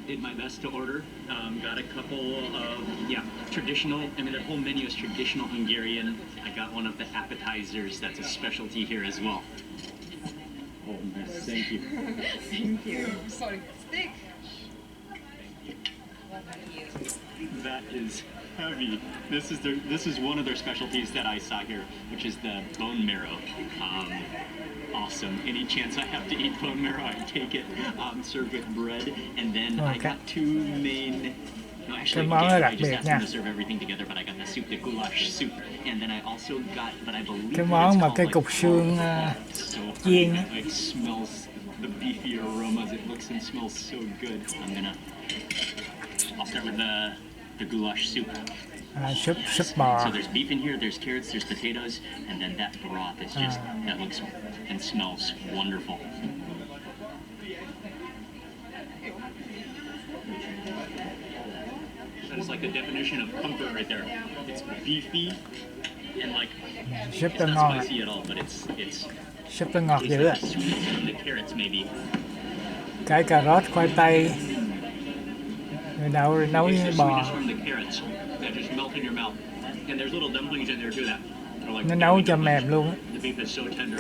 did my best to order. Got a couple of, traditional, I mean, their whole menu is traditional Hungarian. I got one of the appetizers that's a specialty here as well. Oh, nice. Thank you. Thank you. Sorry. Stick. That is heavy. This is one of their specialties that I saw here, which is the bone marrow. Awesome. Any chance I have to eat bone marrow, I take it. Served with bread, and then I got two main. No, actually, I just asked them to serve everything together, but I got the soup, the goulash soup, and then I also got, but I believe cái it's món mà called cái like cục xương so chiên. it smells the beefy aromas. It looks and smells so good. I'll start with the goulash soup. Súp bò. So there's beef in here, there's carrots, there's potatoes, and then that broth is just, that looks and smells wonderful. That is like the definition of comfort right there. It's beefy and like, Súp it's nó not ngon. spicy at all, but it's Súp nó ngọt tastes dữ like ạ. the sweetness from the carrots maybe. Cái cà rốt, khoai tây. Người nấu It's với the bò. sweetness from the carrots that just melt in your mouth. And there's little dumplings in there too that are like, Nó nấu cho mềm luôn á. the beef is so tender.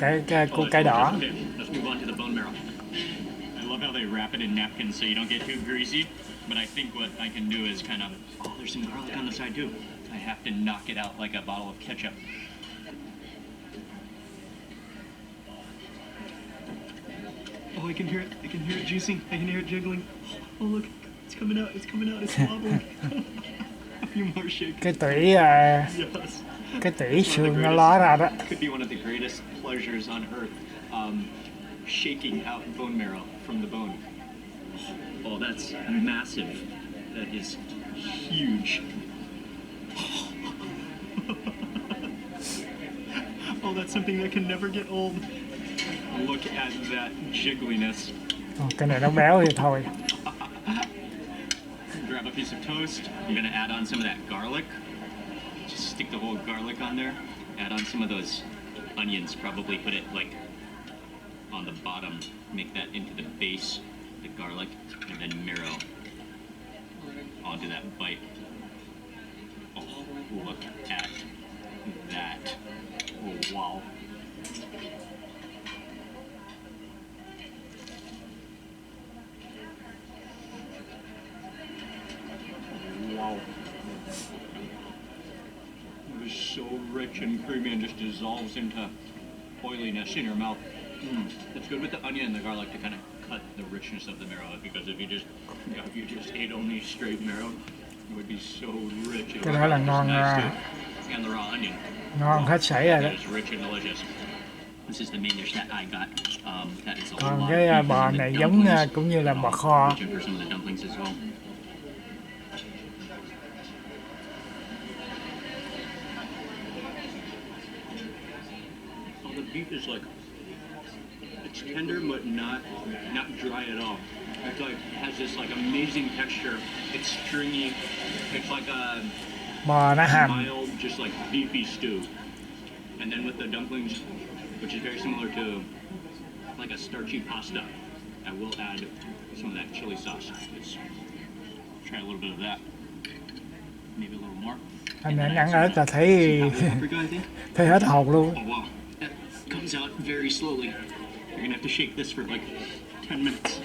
Cái đỏ. Okay, let's move on to the bone marrow. I love how they wrap it in napkins so you don't get too greasy. But I think what I can do is kind of, there's some garlic on the side too. I have to knock it out like a bottle of ketchup. Oh, I can hear it. I can hear it juicing. I can hear it jiggling. Oh, look. It's coming out. It's coming out. It's wobbling. A few more shakes. Cái tủy Yes. cái tủy xương nó ló ra đó. Could be one of the greatest pleasures on earth. Shaking out bone marrow from the bone. Oh, that's massive. That is huge. Oh, that's something that can never get old. Look at that jiggliness. Cái này nó béo thì thôi. Grab a piece of toast. I'm gonna add on some of that garlic. Just stick the whole garlic on there. Add on some of those onions. Probably put it like on the bottom. Make that into the base, the garlic, and then marrow onto that bite. Oh, look at that. Oh, wow. Wow. It was so rich and creamy and just dissolves into oiliness in your mouth. It's good with the onion and the garlic to kind of cut the richness of the marrow, because if you just ate only straight marrow, it would be so rich. Cái đó là ngon And the raw onion. ngon hết sảy rồi đó. It is rich and delicious. This is the main dish that I got. That is a Còn lot cái of bò beef này and giống dumplings. cũng như là bò kho. Reaching for some of the dumplings as well. Oh, the beef is like, it's tender but not dry at all. It's like, it has this like amazing texture. It's stringy. It's like a Bò nó hầm. mild, just like beefy stew. And then with the dumplings, which is very similar to like a starchy pasta, I will add some of that chili sauce. Let's try a little bit of that. Maybe a little more. Anh ăn ớt là thấy Paprika, I think. thấy hết hồn luôn. Oh wow, that comes out very slowly. You're gonna have to shake this for like 10 minutes.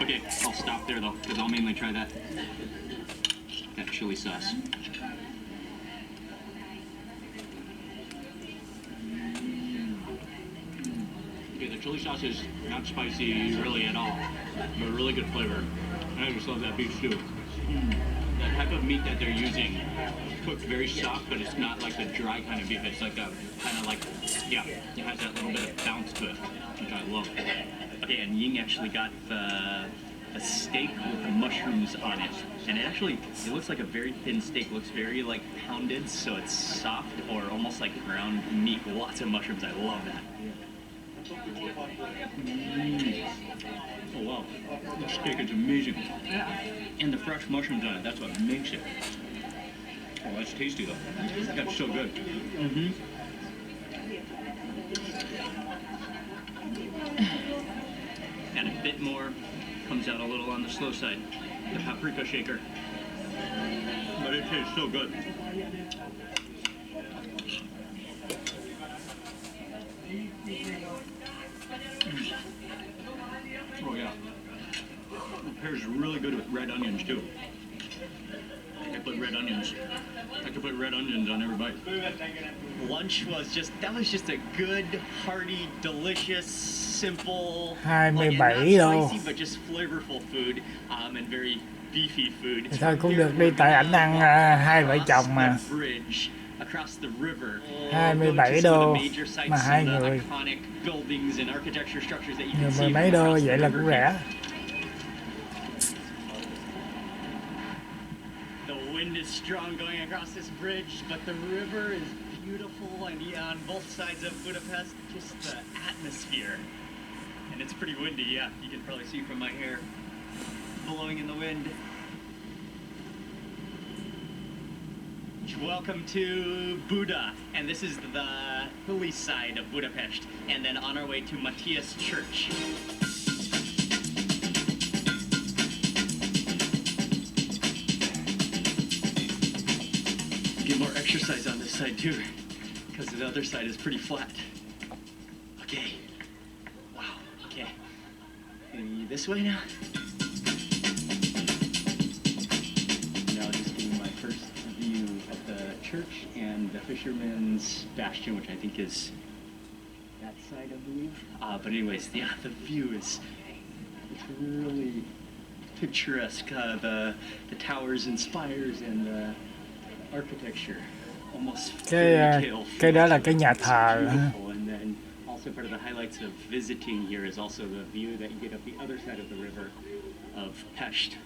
Okay, I'll stop there though, because I'll mainly try that chili sauce. Okay, the chili sauce is not spicy really at all, but a really good flavor. I just love that beef stew. That type of meat that they're using, cooked very soft, but it's not like the dry kind of beef. It's like a kind of like, it has that little bit of bounce to it, which I love. Okay, and Ying actually got a steak with mushrooms on it, and it looks like a very thin steak. Looks very like pounded, so it's soft or almost like ground meat. Lots of mushrooms. I love that. Oh wow, this steak is amazing. And the fresh mushrooms on it, that's what makes it. Oh, that's tasty though. That's so good. And a bit more, comes out a little on the slow side. the paprika shaker, but it tastes so good. Oh yeah, it pairs really good with red onions too. I put red onions. I could put red onions on every bite. Lunch was just a good, hearty, delicious, simple, 27 đô. spicy but just flavorful food, and very beefy food. Thì thôi cũng được đi, tại ảnh ăn hai vợ chồng mà. 27 đô mà hai người. Nhiều mười mấy đô vậy là cũng rẻ. Is strong going across this bridge, but the river is beautiful, and on both sides of Budapest, just the atmosphere. And it's pretty windy, yeah, you can probably see from my hair blowing in the wind. Welcome to Buda, and this is the hilly side of Budapest, and then on our way to Matthias Church. Get more exercise on this side too, because the other side is pretty flat. Okay. Wow. Okay. Maybe this way now. Now just getting my first view of the church and the fisherman's bastion, which I think is that side, I believe. But anyways, yeah, the view is really picturesque. The towers and spires and the architecture, almost fairy tale. Cái đó là cái nhà thờ. And then also part of the highlights of visiting here is also the view that you get up the other side of the river of Pest.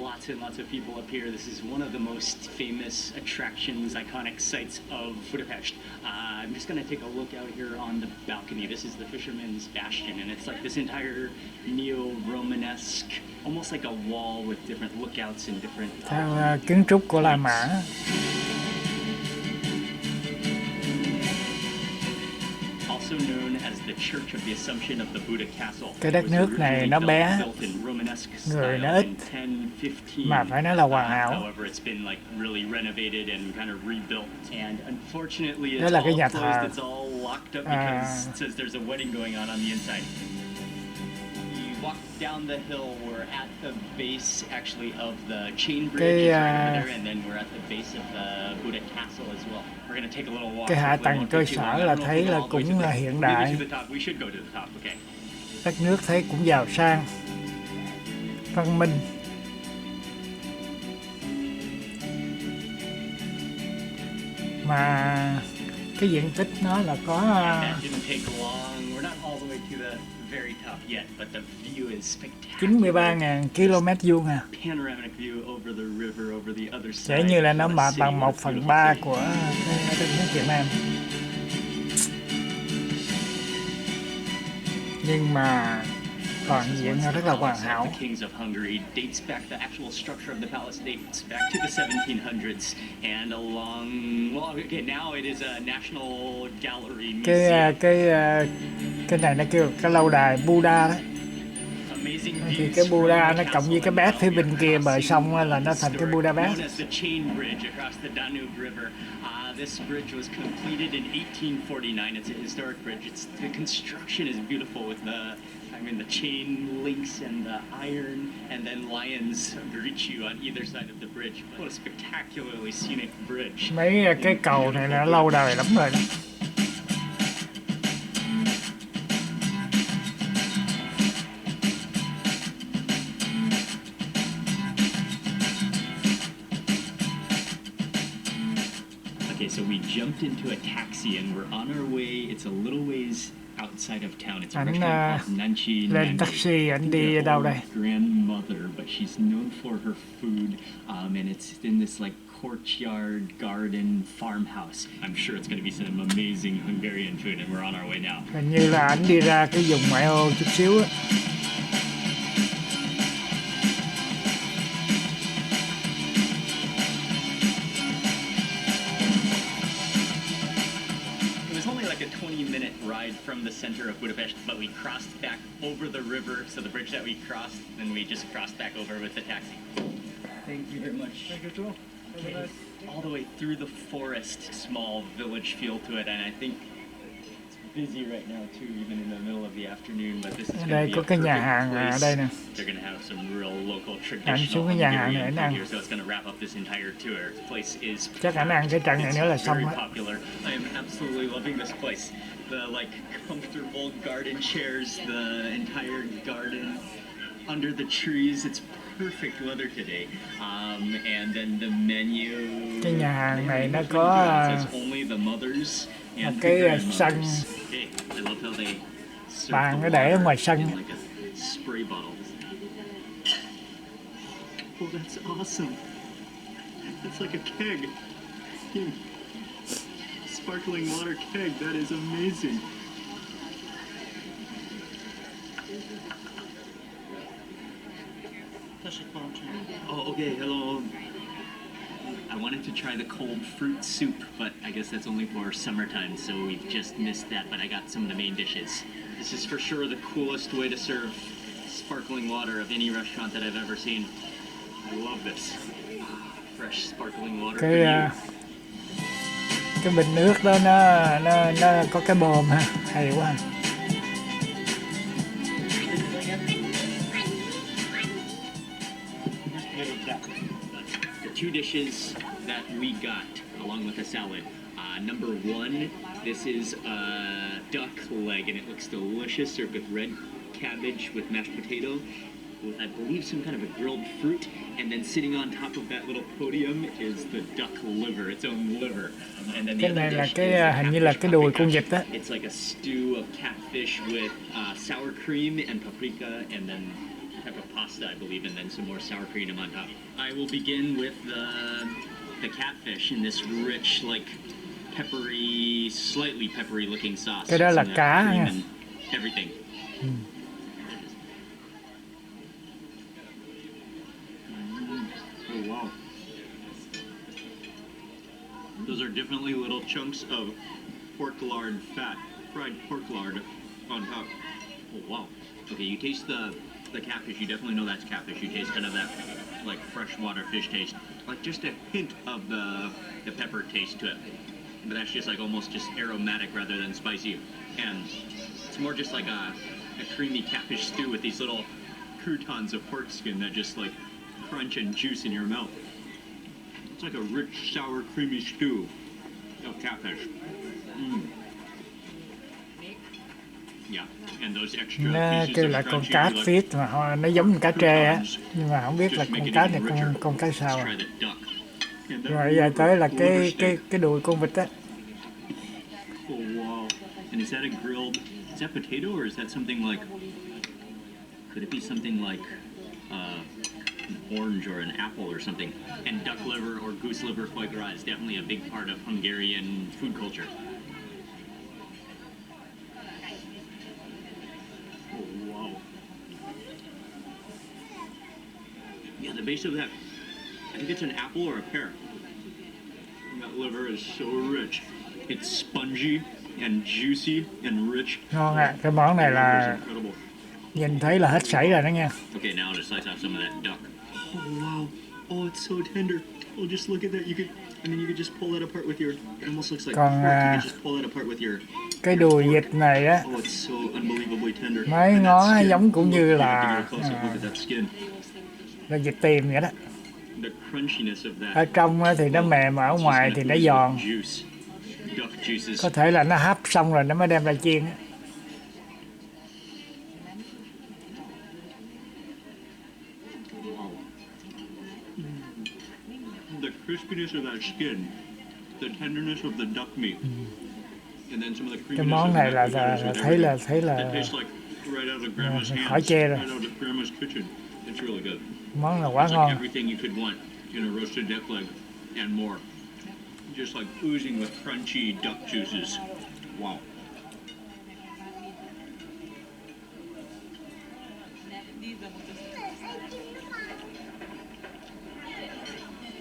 Lots and lots of people up here. This is one of the most famous attractions, iconic sites of Budapest. I'm just going to take a look out here on the balcony. This is the Fisherman's Bastion, and it's like this entire neo-Romanesque, almost like a wall with different lookouts and different... Theo kiến trúc của La Mã. Also known as the Church of the Assumption of the Buddha Castle. Cái đất nước này nó bé, người nó ít, mà phải nói là hoàn hảo. Đó là cái nhà thờ. Walk down the hill, we're at the base actually of the chain bridge right over there, and then we're at the base of the Buddha Castle as well. We're going to take a little walk. Cái hạ tầng cơ sở là thấy là cũng là hiện đại. Đất nước thấy cũng giàu sang, văn minh. Mà cái diện tích nó là có 93.000 km vuông à. Sẽ như là nó bằng 1/3 của đất nước Việt Nam. Nhưng mà toàn diện nó rất là hoàn hảo. Cái này nó kêu cái lâu đài Buddha đó. Thì cái Buddha nó cộng với cái bát phía bên kia bờ sông là nó thành cái Buddha bát. This bridge was completed in 1849. It's a historic bridge. The construction is beautiful with the chain links and the iron, and then lions greet you on either side of the bridge. What a spectacularly scenic bridge. Mấy cái cầu này là lâu đời lắm rồi đó. Okay, so we jumped into a taxi and we're on our way. It's a little ways outside of town. It's a restaurant called Nanchi. Lên taxi anh đi đâu đây? Grandmother, but she's known for her food, and it's in this like courtyard garden farmhouse. I'm sure it's going to be some amazing Hungarian food, and we're on our way now. Hình như là anh đi ra cái vùng ngoại ô chút xíu á. a 20-minute ride from the center of Budapest, but we crossed back over the river, so the bridge that we crossed, then we just crossed back over with the taxi. Thank you very much. Thank you too. Okay, all the way through the forest, small village feel to it, and I think it's busy right now too, even in the middle of the afternoon. But this is going to Đây be có a cái nhà perfect hàng ở đây nè. place. They're going to have some real local Anh traditional xuống cái nhà hàng này Hungarian anh ăn. food here, so it's going to wrap up this entire tour. This place is Chắc anh ăn cái trận này nữa là xong very á. popular. I am absolutely loving this place. The like comfortable garden chairs, the entire garden under the trees. It's perfect weather today. And then the menu. Cái nhà hàng này nó có only the mothers and cái sân Hey, I love how they serve bàn the nó để ở water ngoài sân. in like a spray bottle. Oh, that's awesome. That's like a keg. Sparkling water keg. That is amazing. Oh, okay. Hello. I wanted to try the cold fruit soup, but I guess that's only for summertime, so we've just missed that, but I got some of the main dishes. This is for sure the coolest way to serve sparkling water of any restaurant that I've ever seen. I love this. Fresh sparkling water for you. Cái bình nước đó nó có cái bồn ha, hay quá. The two dishes that we got along with the salad. Number one, this is a duck leg and it looks delicious, served with red cabbage with mashed potato, with I believe some kind of a grilled fruit, and then sitting on top of that little podium is the duck liver, its own liver. And then the Cái này other là dish cái is hình như là cái đùi con vịt đó. It's like a stew of catfish with sour cream and paprika, and then type of pasta, I believe, and then some more sour cream on top. I will begin with the catfish in this rich, like peppery, slightly peppery looking sauce. Cái đó là Some of that cá cream nha. and everything. Oh wow. Those are definitely little chunks of pork lard fat, fried pork lard on top. Oh wow. Okay, you taste the catfish, you definitely know that's catfish. You taste kind of that like freshwater fish taste. Like just a hint of the pepper taste to it. But that's just like almost just aromatic rather than spicy. And it's more just like a creamy catfish stew with these little croutons of pork skin that just like crunch and juice in your mouth. It's like a rich, sour, creamy stew of catfish. Yeah, and those extra Nó pieces kêu of là con crunchy, cá like phít mà nó giống như cá trê á, nhưng mà không biết là con cá này con cá sao. let's try the duck. And that Rồi giờ tới là liver steak. cái đùi con vịt á. Oh wow! And is that a grilled? Is that potato or is that something like? Could it be something like an orange or an apple or something? And duck liver or goose liver foie gras is definitely a big part of Hungarian food culture. Oh wow! Yeah, the base of that. I think it's an apple or a pear. That liver is so rich. It's spongy and juicy and rich. Ngon à, cái món này It's là incredible. nhìn thấy là hết sảy rồi đó nha. Okay, now to slice off some of that duck. Oh wow! Oh, it's so tender. Oh, just look at that. You could, I mean, you could just pull that apart with your. It almost looks like Còn, pork. You could just pull that apart with your. Cái đùi vịt này á, Oh, it's so unbelievably tender. mấy And that ngó skin, giống cũng như you have là to get a close-up look at that skin. là vịt tiềm vậy đó. The crunchiness of that. Ở trong á thì nó mềm, ở ngoài thì nó giòn. Juice. Duck juices. Có thể là nó hấp xong rồi nó mới đem ra chiên á. The crispiness of that skin, the tenderness of the duck meat, and then some of the Cái creaminess món of này that là potatoes with thấy everything. là It tastes like right out of grandma's khỏi hands, chê rồi. right out of grandma's kitchen. It's really good. Món là quá It's like ngon. everything you could want in a roasted duck leg and more. Just like oozing with crunchy duck juices. Wow.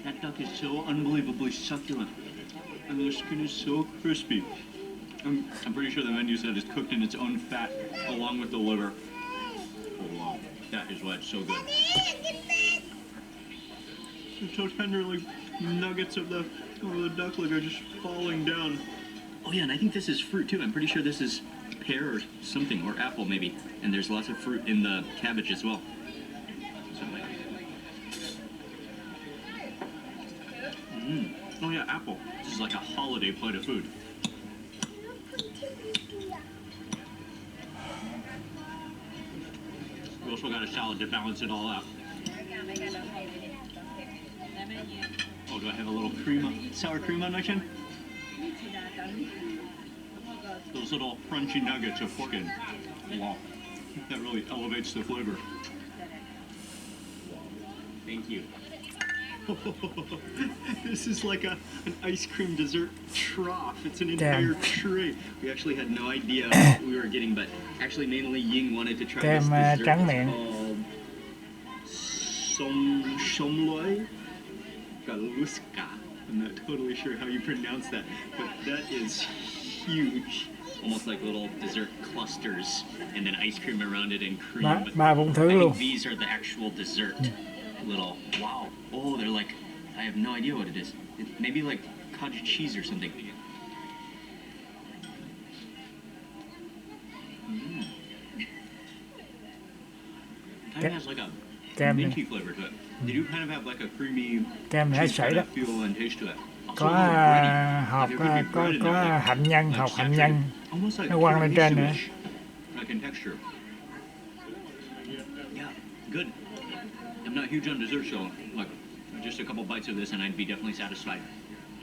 That duck is so unbelievably succulent. And the skin is so crispy. I'm pretty sure the menu said it's cooked in its own fat along with the liver. Oh wow, that is why it's so good. It's so tender, like nuggets of the duck liver just falling down. Oh yeah, and I think this is fruit too. I'm pretty sure this is pear or something, or apple maybe. And there's lots of fruit in the cabbage as well. Oh yeah, apple. This is like a holiday plate of food. We also got a salad to balance it all out. Oh, do I have a little sour cream on my chin? Those little crunchy nuggets of chicken. Wow. That really elevates the flavor. Thank you. This is like an ice cream dessert trough. It's an entire tray. We actually had no idea what we were getting, but actually mainly Ying wanted to try this dessert. trắng It's miệng. called Somloi Galuska. I'm not totally sure how you pronounce that, but that is huge. Almost like little dessert clusters, and then ice cream around it and cream. Ba bụng thứ I luôn. think these are the actual dessert. Little, wow. Oh, they're like, I have no idea what it is. Maybe like cottage cheese or something. Kind of has like a Kem minty flavor to it. They do kind of have like a creamy kem hải cheese sảy kind đó. of feel and taste to it. Có hộp có hạnh nhân, hộp hạnh nhân. Almost like Nó quăng lên trên nữa. like in texture. Yeah, good. I'm not huge on dessert, so like just a couple bites of this and I'd be definitely satisfied.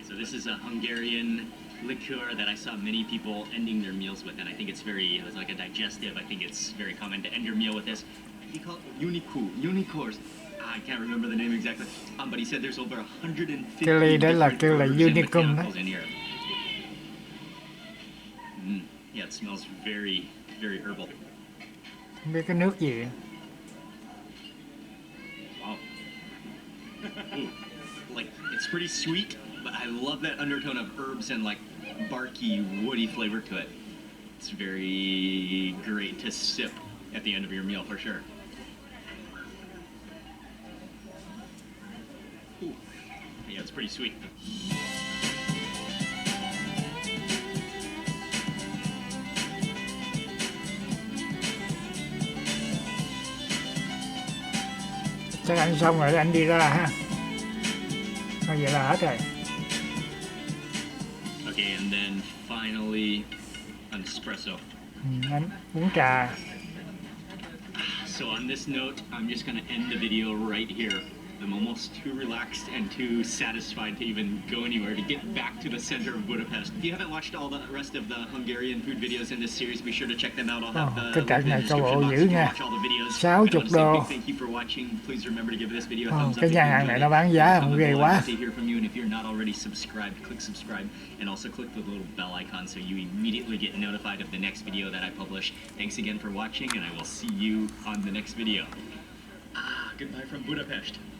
So this is a Hungarian liqueur that I saw many people ending their meals with, and I think it was like a digestive. I think it's very common to end your meal with this. He called it unicorns. I can't remember the name exactly, but he said there's over 150 Cái ly đó là different kêu là herbs and unicorn đó. botanicals in here. Yeah, it smells very, very herbal. Không biết cái nước gì. Wow. Ooh. Like, it's pretty sweet, but I love that undertone of herbs and like barky, woody flavor to it. It's very great to sip at the end of your meal for sure. Ooh. Yeah, it's pretty sweet. Chắc ăn xong rồi anh đi ra ha. Thôi vậy là hết rồi. Okay, and then finally, an espresso. Anh uống trà. So on this note, I'm just going to end the video right here. I'm almost too relaxed and too satisfied to even go anywhere, to get back to the center of Budapest. If you haven't watched all the rest of the Hungarian food videos in this series, be sure to check them out. I'll have the cái trận link in the này cao description bộ box dữ to nha. watch all the videos. 60 I want to say a đô. big thank you for watching. Please remember to give this video a thumbs up Cái if nhà you hàng enjoyed này it. nó bán giá Comment ghê below, quá. I'd love to hear from you, and if you're not already subscribed, click subscribe, and also click the little bell icon so you immediately get notified of the next video that I publish. Thanks again for watching, and I will see you on the next video. Goodbye from Budapest.